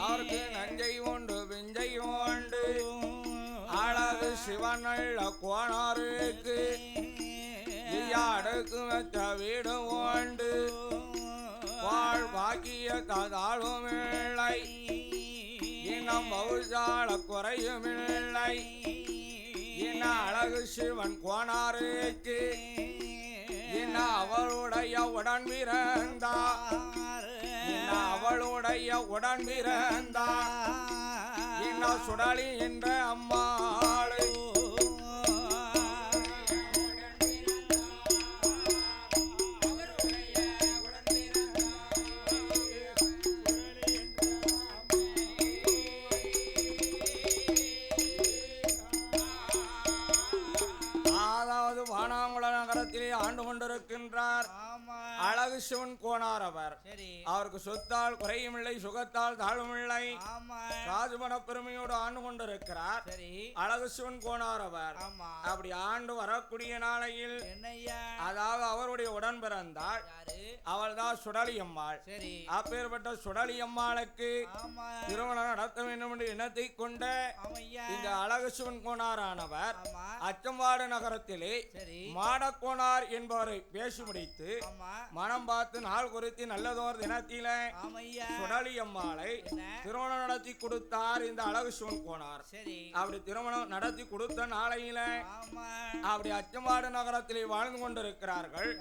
அவருக்கு நஞ்சை உண்டு விஞ்சை உண்டு அழகு சிவனல்ல கோணாருக்கு அடுக்கு வச்ச வீடு உண்டு வாழ் பாக்கிய தாழும் இல்லை இன்னும் பௌசால குறையும் இல்லை இன்னும் அழகு சிவன் கோணாருக்கு இன்னும் அவளுடைய உடன் பிறந்தார் அவளுடைய உடன் பிறந்தார் இன்னும் சுடலி என்ற அம்மாளை நகரத்திலே ஆண்டு கொண்டிருக்கின்றார் அழகு சிவன் கோனார் அவர். அவருக்கு சொத்தால் குறையுமில்லை சுகத்தால் தாழ்வுமில்லை காதுமன பெருமையோடு ஆண்டு கொண்டிருக்கிறார் அழகு சிவன் கோனார் அவர். அப்படி ஆண்டு வரக்கூடிய நாளையில் அதாவது அவருடைய உடன் பிறந்தாள் அவள் தான் சுடலி அம்மாள். அப்பேற்பட்ட சுடலி அம்மாளுக்கு திருமணம் நடத்த வேண்டும் என்று எண்ணத்தை கொண்ட இந்த அழகு சிவன் கோனாரானவர் அச்சம்பாடு நகரத்திலே மாடக்கோனார் என்பவரை பேசி முடித்து மனம் பார்த்து நாள் குறித்து நல்லதோர் தினத்தில சுடலி அம்மாளை திருமணம் நடத்தி கொடுத்தார் இந்த அழகு சிவன் கோனார். அப்படி திருமணம் நடத்தி கொடுத்த நாளையில அப்படி அச்சம்பாடு நகரத்திலே வாழ்ந்து கொண்டிருக்கிறார்கள்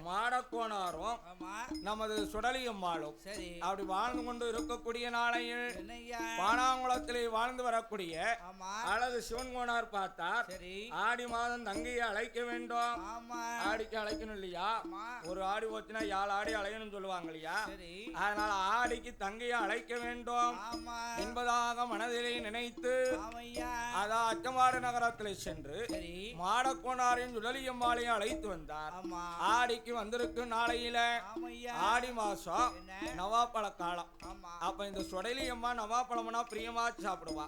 மாடக்கோனாரும் நமது சுடலி அம்மாளும். அப்படி வாழ்ந்து கொண்டு இருக்கக்கூடிய நாளையில் பானாங்குளத்திலே வாழ்ந்து வரக்கூடிய அழகு சிவன் கோனார் பார்த்தார் ஆடி மாதம் தங்கையை அழைக்க வேண்டும். ஆடிக்கு அழைக்கணும் இல்லையா, ஒரு ஆடி போச்சுன்னா 7 ஆடி அழைக்கணும் சொல்லுவாங்க இல்லையா, அதனால ஆடிக்கு தங்கையை அழைக்க வேண்டும் என்பதாக மனதிலே நினைத்து அதான் அச்சம்பாடு நகரத்தில் சென்று மாடக்கோனாரின் சுடலியம்மாளையும் அழைத்து வந்தார். ஆடிக்கு வந்திருக்கு நாளையில ஆடி மாசம் நவாப்பழ காலம். அப்ப இந்த சுடலியம்மா நவாப்பழம்னா பிரியமா சாப்பிடுவா.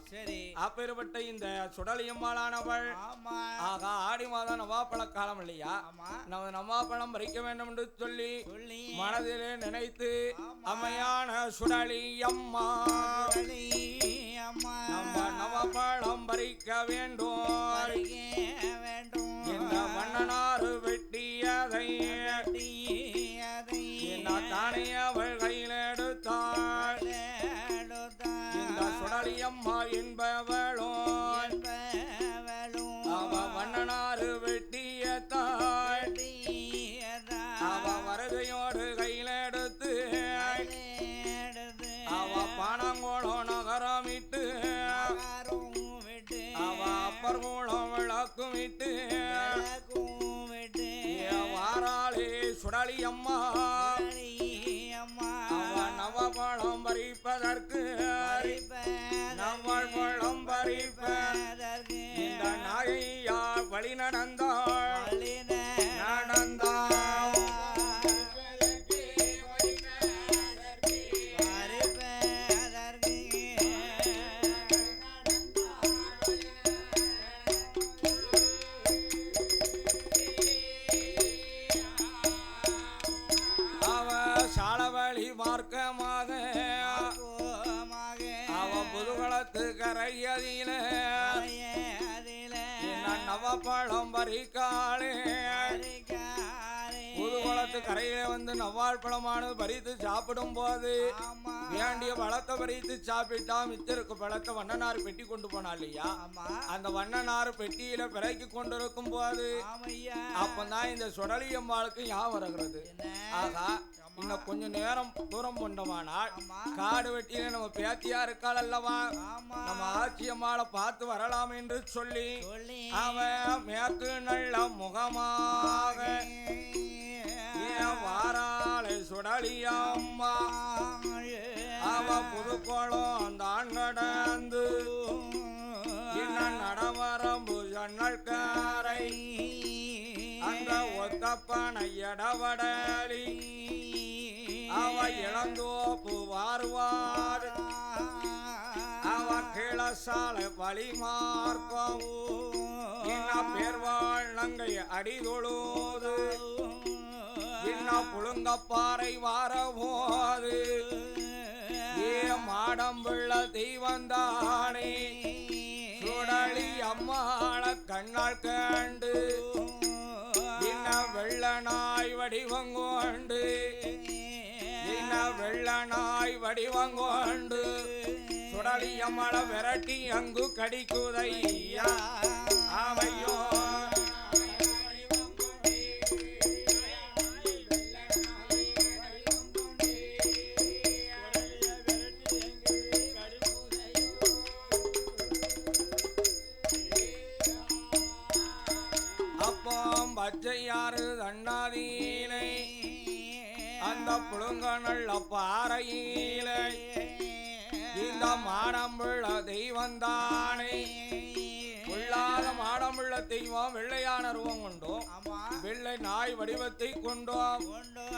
அப்பேற்பட்ட இந்த சுடலியம்மாளானவள் ஆகா ஆடி மாதம் நவாப்பழ காலம் இல்லையா, நம்ம நவாப்பழம் பறிக்க வேண்டும் என்று சொல்லி மனதிலே நினைத்து அம்மையான சுடலி அம்மா நம்ம நவப்பழம் பறிக்க வேண்டும் இந்த மன்னனாறு வெட்டியதை தானே அவள் கையில் எடுத்தாள். இந்த சுடலி அம்மா என்பவளும் அவ மன்னனாறு வெட்டிய தாள் அவ வரதையோடு கையில் எடுத்து அவ பானங்கோளம் நகரமிட்டு அவ அப்பர் மூலம் விளக்கும் விட்டு வாராளே சுடலி அம்மா அவ நவபழம் பறிப்பதற்கு நவபழம் பறிப்பதற்கு இந்த நாயையா வழி நடந்தாள் நடந்தாள். சாலவழி மார்க்கமாக அவ புதுகுளத்து கரையதில நவப்பழம் பறிக்காளே புதுகுளத்து கரையில வந்து நவ்வாழ் பழமானது பறித்து சாப்பிடும் போது வேண்டிய பழத்தை பறித்து சாப்பிட்டா மிச்சருக்கு பழத்தை வண்ணனாறு பெட்டி கொண்டு போனா இல்லையா, அந்த வண்ணனாறு பெட்டியில பிறக்கி கொண்டிருக்கும் போது அப்பதான் இந்த சுடலி அம்மாளுக்கு ஞாபகம் வருகிறது. ஆகா இன்னும் கொஞ்ச நேரம் தூரம் கொண்டோமானால் காடு வெட்டியில நம்ம பேத்தியா இருக்காள் அல்லவா, நம்ம ஆட்சி அம்மாளை பார்த்து வரலாம் என்று சொல்லி அவன் மேற்கு நல்ல முகமாக வாராளை சுடலி அம்மா அவ புதுக்கோளம் தான் கடந்து இன்னும் நடவரம்பு ஜன்னல்காரை அந்த ஒத்தப்பனை எடவடலி அவ இளந்தோப்பு வாருவார் அவ கிளசாலை வழி மார்க்கம் இன்னும் பேர்வாழ் நங்கை அடிதொழுது இன்னும் புழுங்கப்பாறை வாரபோது மாடம்புள்ள தெய்வந்தானே சுடலி அம்மாள கண்ணால் கண்டு இன்ன வெள்ளனாய் வடிவங்கொண்டு இன்ன வெள்ளனாய் வடிவங்கொண்டு சுடலி அம்மாள விரட்டி அங்கு கடிக்குதையா அவையோ பச்சையாறு தண்ணாதீனை அந்த புழுங்கநல்ல பாறையிலே இந்த மாடம்புள்ள தெய்வந்தானே உள்ளாத மாடம்புள்ள தெய்வம் வெள்ளையான ரூபம் கொண்டோம் வெள்ளை நாய் வடிவத்தை கொண்டோம்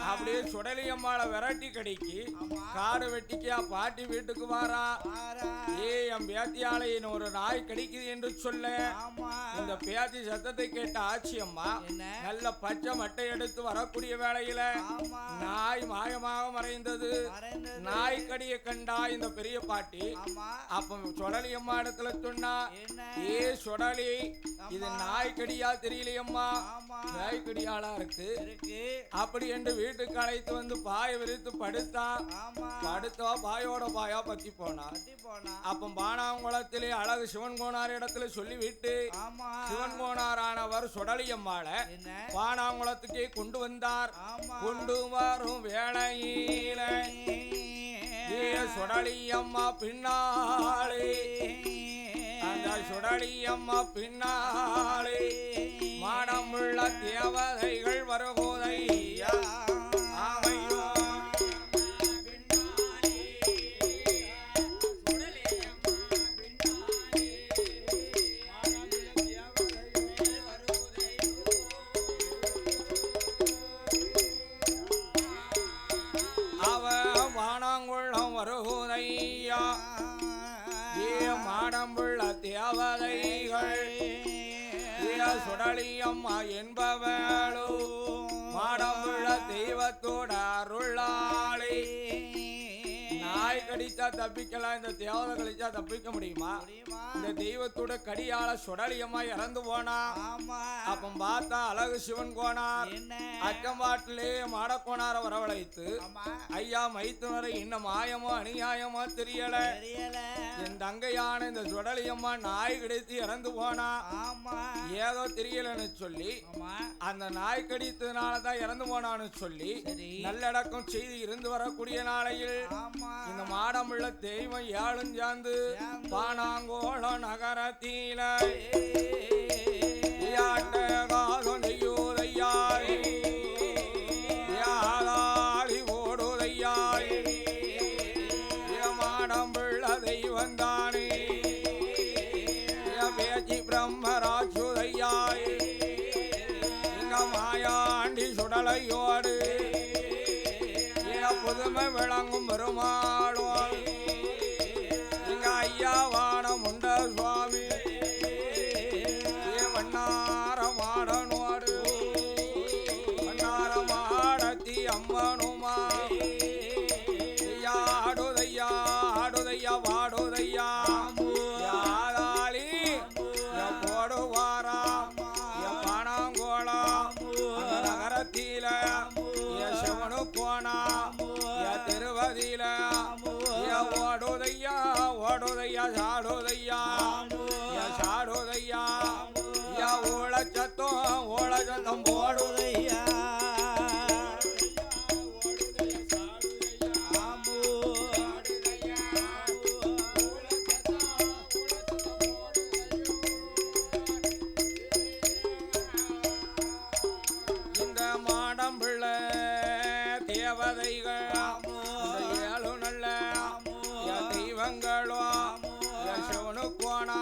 அப்படியே சுடலி அம்மாளை விரட்டி கடிக்கு காடு வெட்டிக்கா பாட்டி வீட்டுக்கு வாரா ஏ என் பேத்தியாலையின் ஒரு நாய் கடிக்குது என்று சொல்ல இந்த பேத்தி சத்தத்தை கேட்ட ஆச்சி அம்மா நல்ல பச்சை மட்டை எடுத்து வரக்கூடிய வேளையில நாய் மாயமாக மறைந்தது நாய் கடியை கண்டா இந்த பெரிய பாட்டி அப்ப சுடலி அம்மா இடத்துல சொன்னா ஏ சுடலி இது நாய் கடியா தெரியலையம்மா நாய் கடியாளா இருக்கு அப்படி என்று வீட்டுக்கு அழைத்து வந்து பாய விரித்து படுத்தா பாயோட பாயா பத்தி போனா அப்ப பானாங்குளத்திலே அழகு சிவன் கோனார் இடத்துல சொல்லிவிட்டு சிவன் கோனாரானவர் சுடலியம்மாள பானாங்குளத்துக்கே கொண்டு வந்தார் கொண்டு வரும் வேளையில சுடலியம்மா பின்னாலே அந்த சுடலியம்மா பின்னாலே மாடமுள்ள தேவதைகள் வருகோதையா அவையோ அவ வானங்குள்ளம் வருகோதையா ஏ மாடம்புள்ள தேவதைகள் சுடலி அம்மா என்பவளோ மாடம்புள்ள தெய்வத்தோட அருளாளே நாய் கடிச்சா தப்பிக்கலாம் இந்த தேவதை கடிச்சா தப்பிக்க முடியுமா இந்த தெய்வத்தோட கடியால சுடலி அம்மா இறந்து போனா அப்ப பார்த்தா அழகு சிவன் கோனார் அக்கம்பாட்டிலே மாடக்கோனார வரவழைத்து ஐயா மைத்துனரை இன்னும் மாயமோ அநியாயமோ தெரியல என் தங்கையான இந்த சுடலி அம்மா நாய் கடித்து இறந்து போனா ஏதோ தெரியலன்னு சொல்லி அந்த நாய் கடித்ததுனாலதான் இறந்து போனான்னு சொல்லி நல்லடக்கம் செய்து இருந்து வரக்கூடிய நாளையில் இந்த மாடமுள்ள தெய்வம் ஏழும் சேர்ந்து பானாங்கோள நகரத்தில ஓடுதையாய் மாடம்புள்ள தெய்வம் தானே பேச்சி பிரம்மராஜுதையாய் இங்க மாயாண்டி சுடலையோடு புதுமை விளங்கும் பெருமாளும் இங்க ஐயா வானமுண்ட சுவாமி வண்ணார மாடனோடு வண்ணார மாடத்தி அம்மனுமா ஆடுதையா ஆடுதையா வாடுதையா யாராளி போடுவாரா பானாங்கோளா நகரத்தில சிவனு போனா திருவதியில ஓடுதையா ஓடுதையா சாடுதையா சாடுதையா ஓளச்சத்தம் போடுதையா இந்த மாடம்பிள்ள தேவதைகள் ஏழு நல்ல தெய்வங்களோ சிவனு கோணா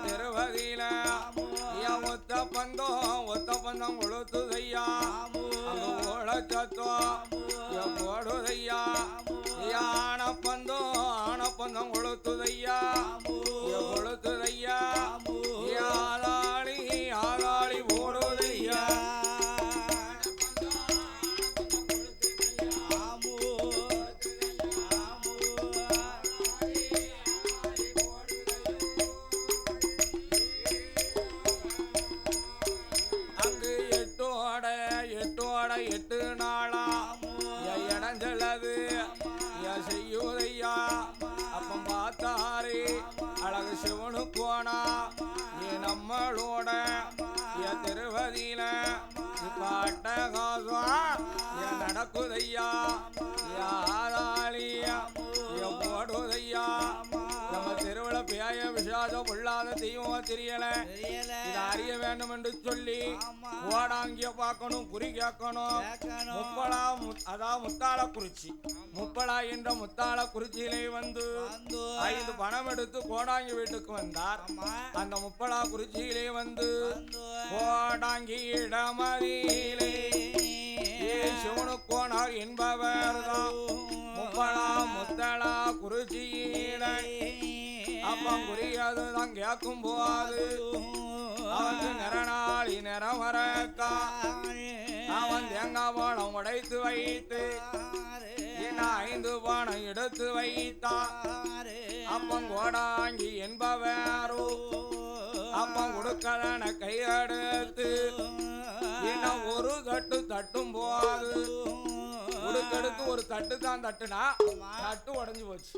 திருவதியில ஒத்த பந்தம் கொளுத்துதையா ஓளச்சத்தம் போடுதையா ஆனப்பந்தம் கொளுத்துதையா கொளுத்துதையா ஆதாளி ஆதாளி ஓடுதையா நடக்குதையா அப்பம் பார்த்தாரே அழகு சிவனு போனா ஏன் நம்மளோட என் திருவதியில காட்ட காசம் ஏன் நடக்குதையா யாராளியா போடுதையா நம்ம திருவிழா பேய விஷாதம் பொல்லாத தெய்வம் தெரியல இதை அறிய வேண்டும் என்று சொல்லி ஓடாங்கிய பார்க்கணும் குறி கேட்கணும் முப்பலா அதாவது முத்தாள குறிச்சி முப்பலா என்ற முத்தாள குறிச்சியிலே வந்து 5 பணம் எடுத்து கோடாங்கி வீட்டுக்கு வந்தார் அந்த முப்பலா குறிச்சியிலே வந்து கோடாங்கி இடமதியிலே சிவனு கோனார் என்பவர் தான் முப்பலா முத்தலா குறிச்சியில அப்பம் குறியதுதான் கேட்கும் போது அவனுக்கு நிறநாளி நிறமரக்கா அவன் தேங்காய் பழம் உடைத்து வைத்து 5 பணம் எடுத்து வைத்தான் அப்பம் கோடாங்கி என்பவரோ அப்பம் கொடுக்கலன கையெடுத்து ஒரு தட்டு தட்டும் போது உடுக்கெடுத்து ஒரு தட்டு தான் தட்டுனா தட்டு உடஞ்சு போச்சு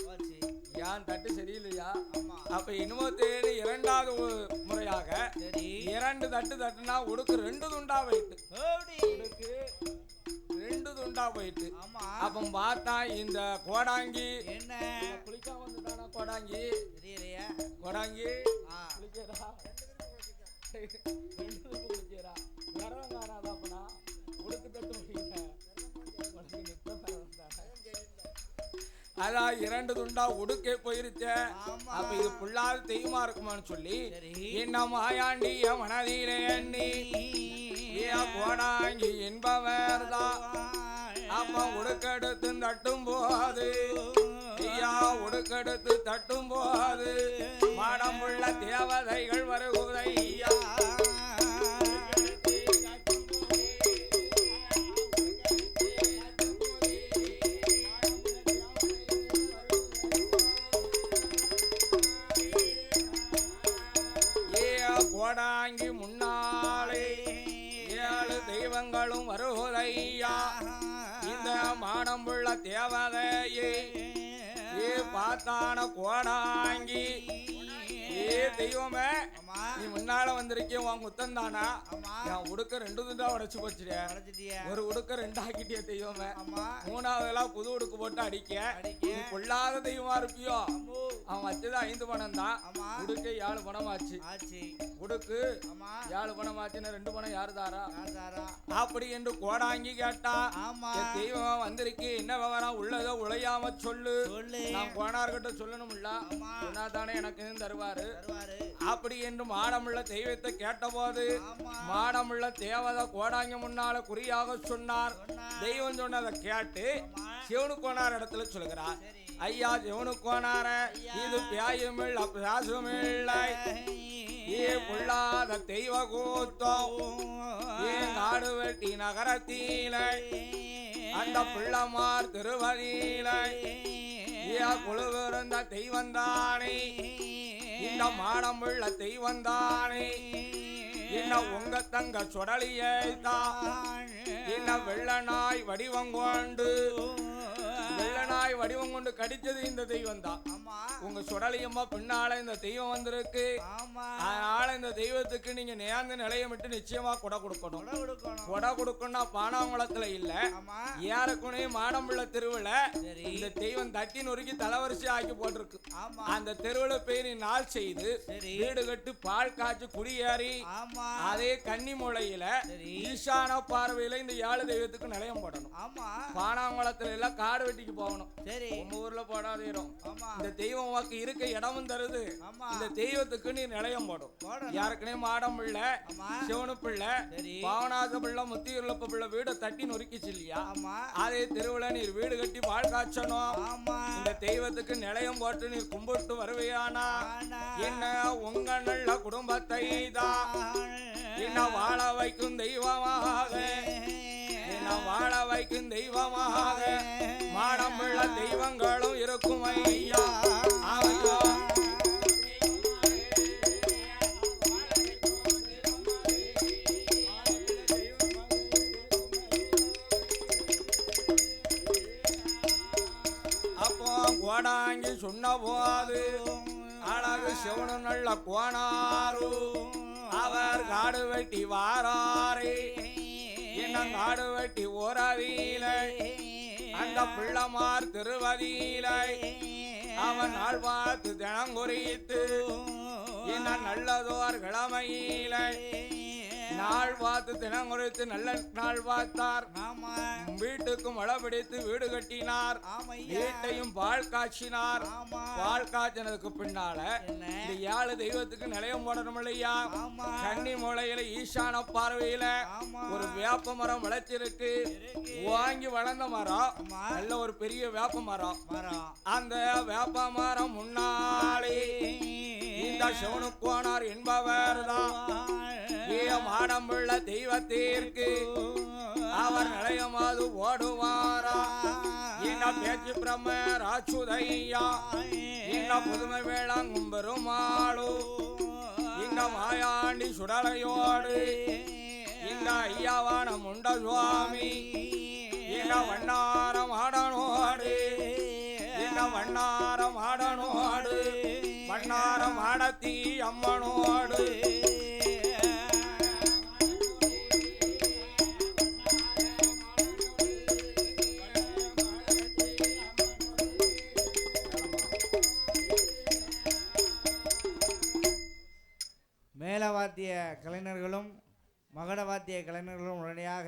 ஏன் தட்டு சரியில்லையா அப்ப இன்னமும் தேடி 2வது முறையாக 2 தட்டு தட்டுனா உடுக்கு 2 துண்டா போயிட்டு உடுக்கு 2 துண்டா போயிட்டு அப்ப பார்த்தா இந்த கோடாங்கி என்ன குளிக்காம வந்துட்டானா கோடாங்கி தெரியலையா கோடாங்கி குளிக்கிறா குளிக்கிறா வரவங்காராதாப்பனா உடுக்கு தட்டு அதான் 2 துண்டா உடுக்கே போயிருச்ச அப்ப இது புள்ளாது தெய்வமா இருக்குமான்னு சொல்லி என்ன மாயாண்டிய மனதிலே எண்ணி கோடாங்கி என்பவர் தான் அப்ப உடுக்கெடுத்து தட்டும் போது ஐயா உடுக்கெடுத்து தட்டும் போது மாடம் உள்ள தேவதைகள் வருகுதையா கோடாங்கி முன்னாலே 7 தெய்வங்களும் வருவதையா இந்த மாடம்புள்ள தேவதையே பார்த்தான கோடாங்கி தெய்வமே நீ முன்னால வந்திருக்கே உன் முத்தம் தானா என் உடுக்க 2 துண்டா உடைச்சு போச்சுடியா ஒரு உடுக்க 2 ஆக்கிட்டிய தெய்வமே 3வது புது உடுக்கு போட்டு அடிக்க நீ கொள்ளாத தெய்வமா இருப்பியோ அவன் வச்சது 5 பணம் தான் உடுக்க 7 பணம் ஆச்சு உடுக்கு 7 பணம் ஆச்சுன்னா 2 பணம் யாரு தாரா அப்படி என்று கோடாங்கி கேட்டா தெய்வம் வந்திருக்கு என்ன விவரம் உள்ளதோ உழையாம சொல்லு நான் கோனார்கிட்ட சொல்லணும்ல சொன்னா தானே எனக்கு தருவாரு அப்படி என்று மாடமுள்ள தெய்வத்தை கேட்டபோது மாடமுள்ள தேவதை கோடாங்கி முன்னால குறியாக சொன்னார் தெய்வம் சொன்னதை கேட்டு சிவனு கோனார் இடத்துல சொல்கிறார் ஐயா சிவனு கோனார இது பியாயுமில்லை பியாசுமில்லை பொல்லாத தெய்வ கூத்தம் காடு வெட்டி நகரத்தில அந்த பிள்ளமார் திருவதியில குழுவிருந்த தெய்வம் தானே இந்த மாடம் உள்ள தெய்வம் தானே என்ன உங்க தங்க சுடலியை தான் என்ன வெள்ளநாய் வடிவம் கொண்டு கடிச்சது இந்த தெய்வம் தான் உங்க சுடலியம்மா பின்னால இந்த தெய்வம் வந்திருக்கு அதனால இந்த தெய்வத்துக்கு நீங்க நேர்ந்த நிலையமிட்டு நிச்சயமா கொடை கொடுக்கணும் கொடை கொடுக்கணும்னா பானாங்குளத்துல இல்ல ஏறக்குனே மாடம்புள்ள தெருவுல இந்த தெய்வம் தட்டி நொறுக்கி தலைவரிசை ஆக்கி போட்டிருக்கு அந்த தெருவுல போய் நீ நாள் செய்து வீடு கட்டு பால் காய்ச்சி குடியேறி அதே கன்னி முளையில ஈசான பார்வையில இந்த 7 தெய்வத்துக்கு நிலையம் போடணும் பானாங்குளத்துல எல்லாம் காடு வெட்டிக்கு போகணும் உங்க ஊர்ல போடாதீரும் இந்த தெய்வம் வாக்கு இருக்க இடமும் தருது இந்த தெய்வத்துக்கு நீ நிலையம் போடும் யாருக்குனே மாடம் பிள்ளை சிவனு பிள்ளை பாவநாத பிள்ளை முத்தியூர்லப்ப பிள்ளை வீடை தட்டி நொறுக்கிச்சு இல்லையா அதே தெருவுல நீர் வீடு கட்டி பால் காய்ச்சணும் இந்த தெய்வத்துக்கு நிலையம் போட்டு நீர் கும்பிட்டு வருவையானா என்ன உங்க நல்ல குடும்பத்தை தான் என்ன வாழ வைக்கும் தெய்வமாக வாழ வைக்கும் தெய்வமாக மாடம் உள்ள தெய்வங்களும் இருக்கும் ஐயா அப்போ கோடாங்கி சொன்ன போது அழகு சிவனு நல்ல கோணாரு அவர் காடு வெட்டி வாராரே இன்னும் காடு வெட்டி ஓரதியிலை அந்த பிள்ளமார் திருவதியிலை அவன் நாள் பார்த்து தினம் குறித்து இன்னும் நல்லதோர் கிழமையிலை நாள் பார்த்து தினம் குறித்து நல்ல நாள் பார்த்தார். வீட்டுக்கும் மழை பிடித்து வீடு கட்டினார். வீட்டையும் பால் காய்ச்சினார். பால் காய்ச்சினதுக்கு பின்னால இந்த 7 தெய்வத்துக்கு நிலையம் போடணும் இல்லையா? கன்னி மூலையில ஈசான பார்வையில ஒரு வேப்ப மரம் முளைச்சிருக்கு. வாங்கி வளர்ந்த மரம், நல்ல ஒரு பெரிய வேப்ப மரம். அந்த வேப்ப மரம் முன்னாலே இந்த சிவனுக்கோனார் என்பவர் தான் மாடம்புள்ள தெய்வத்திற்கு அவர் நிலையமாது ஓடுவாரா. இந்த பேச்சு பிரம்ம ராட்சுதையா இந்த புதுமை வேளாங்கும் பெருமாளு இந்த மாயாண்டி சுடலையோடு இந்த ஐயாவான முண்ட சுவாமி இந்த வண்ணாரம் ஆடனோடு இந்த வண்ணாரம் ஆடனோடு வண்ணாரம் ஆடத்தி அம்மனோடு மேளவாத்திய கலைஞர்களும் மகட வாத்திய கலைஞர்களும் உடனடியாக